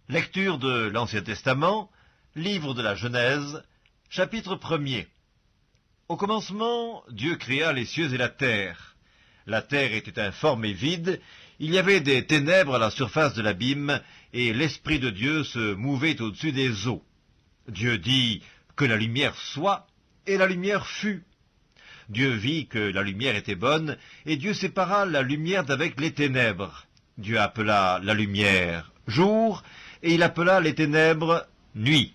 Lecture de l'Ancien Testament, livre de la Genèse, chapitre 1er. Au commencement, Dieu créa les cieux et la terre. La terre était informe et vide, il y avait des ténèbres à la surface de l'abîme, et l'Esprit de Dieu se mouvait au-dessus des eaux. Dieu dit que la lumière soit, et la lumière fut. Dieu vit que la lumière était bonne, et Dieu sépara la lumière d'avec les ténèbres. Dieu appela la lumière jour, et il appela les ténèbres nuit.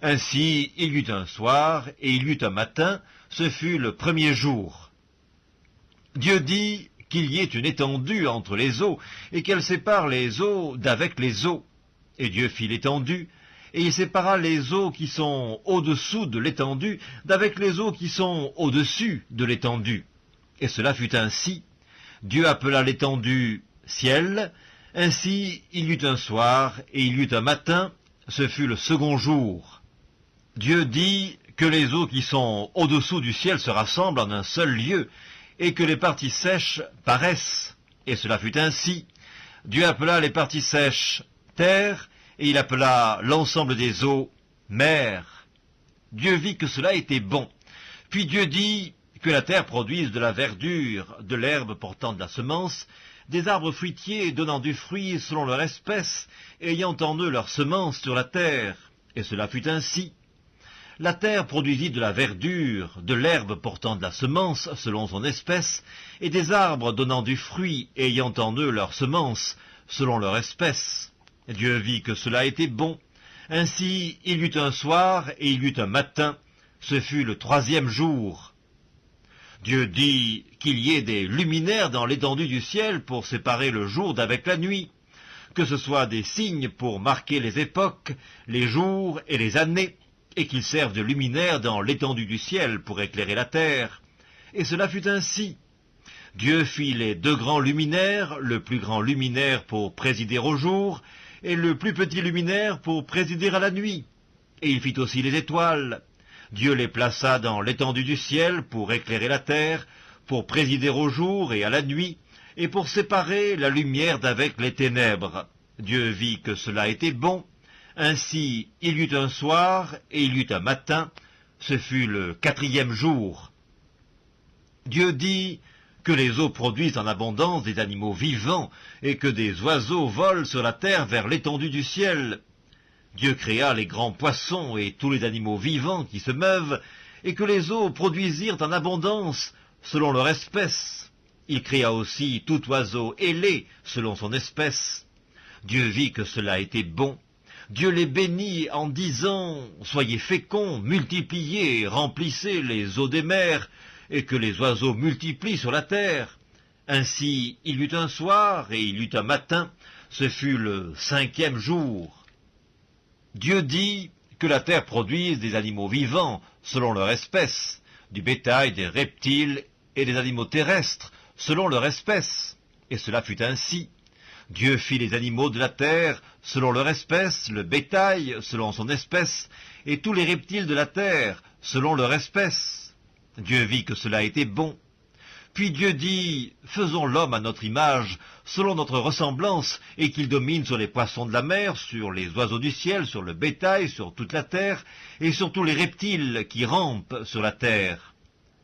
Ainsi il y eut un soir, et il y eut un matin, ce fut le premier jour. Dieu dit qu'il y ait une étendue entre les eaux, et qu'elle sépare les eaux d'avec les eaux. Et Dieu fit l'étendue, et il sépara les eaux qui sont au-dessous de l'étendue d'avec les eaux qui sont au-dessus de l'étendue. Et cela fut ainsi. Dieu appela l'étendue ciel. Ainsi il y eut un soir, et il y eut un matin, ce fut le second jour. Dieu dit que les eaux qui sont au-dessous du ciel se rassemblent en un seul lieu, et que les parties sèches paraissent. Et cela fut ainsi. Dieu appela les parties sèches terre, et il appela l'ensemble des eaux mer. Dieu vit que cela était bon. Puis Dieu dit que la terre produise de la verdure, de l'herbe portant de la semence, des arbres fruitiers donnant du fruit selon leur espèce, ayant en eux leur semence sur la terre. Et cela fut ainsi. La terre produisit de la verdure, de l'herbe portant de la semence selon son espèce, et des arbres donnant du fruit, ayant en eux leur semence selon leur espèce. Dieu vit que cela était bon. Ainsi il y eut un soir et il y eut un matin, ce fut le troisième jour. Dieu dit qu'il y ait des luminaires dans l'étendue du ciel pour séparer le jour d'avec la nuit, que ce soit des signes pour marquer les époques, les jours et les années, et qu'ils servent de luminaires dans l'étendue du ciel pour éclairer la terre. Et cela fut ainsi. Dieu fit les deux grands luminaires, le plus grand luminaire pour présider au jour, et le plus petit luminaire pour présider à la nuit. Et il fit aussi les étoiles. Dieu les plaça dans l'étendue du ciel pour éclairer la terre, pour présider au jour et à la nuit, et pour séparer la lumière d'avec les ténèbres. Dieu vit que cela était bon. Ainsi il y eut un soir et il y eut un matin, ce fut le quatrième jour. Dieu dit que les eaux produisent en abondance des animaux vivants, et que des oiseaux volent sur la terre vers l'étendue du ciel. Dieu créa les grands poissons et tous les animaux vivants qui se meuvent, et que les eaux produisirent en abondance selon leur espèce. Il créa aussi tout oiseau ailé selon son espèce. Dieu vit que cela était bon. Dieu les bénit en disant « Soyez féconds, multipliez, remplissez les eaux des mers, et que les oiseaux multiplient sur la terre. » Ainsi il y eut un soir et il y eut un matin, ce fut le cinquième jour. Dieu dit que la terre produise des animaux vivants selon leur espèce, du bétail, des reptiles et des animaux terrestres selon leur espèce. Et cela fut ainsi. Dieu fit les animaux de la terre selon leur espèce, le bétail selon son espèce, et tous les reptiles de la terre selon leur espèce. Dieu vit que cela était bon. Puis Dieu dit, faisons l'homme à notre image, selon notre ressemblance, et qu'il domine sur les poissons de la mer, sur les oiseaux du ciel, sur le bétail, sur toute la terre, et sur tous les reptiles qui rampent sur la terre.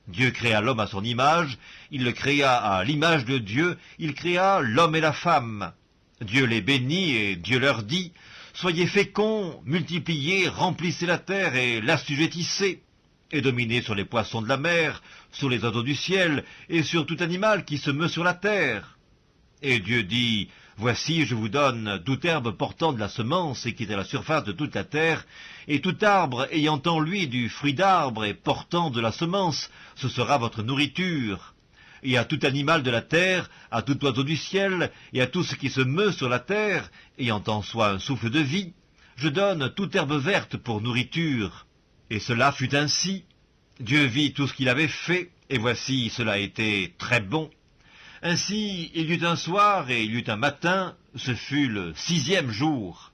Dieu créa l'homme à son image, il le créa à l'image de Dieu, il créa l'homme et la femme. Dieu les bénit et Dieu leur dit, soyez féconds, multipliez, remplissez la terre et l'assujettissez, et dominez sur les poissons de la mer, sur les oiseaux du ciel, et sur tout animal qui se meut sur la terre. Et Dieu dit, voici, je vous donne toute herbe portant de la semence et qui est à la surface de toute la terre, et tout arbre ayant en lui du fruit d'arbre et portant de la semence, ce sera votre nourriture. Et à tout animal de la terre, à tout oiseau du ciel, et à tout ce qui se meut sur la terre, ayant en soi un souffle de vie, je donne toute herbe verte pour nourriture. Et cela fut ainsi. Dieu vit tout ce qu'il avait fait, et voici, cela était très bon. Ainsi, il y eut un soir et il y eut un matin, ce fut le sixième jour.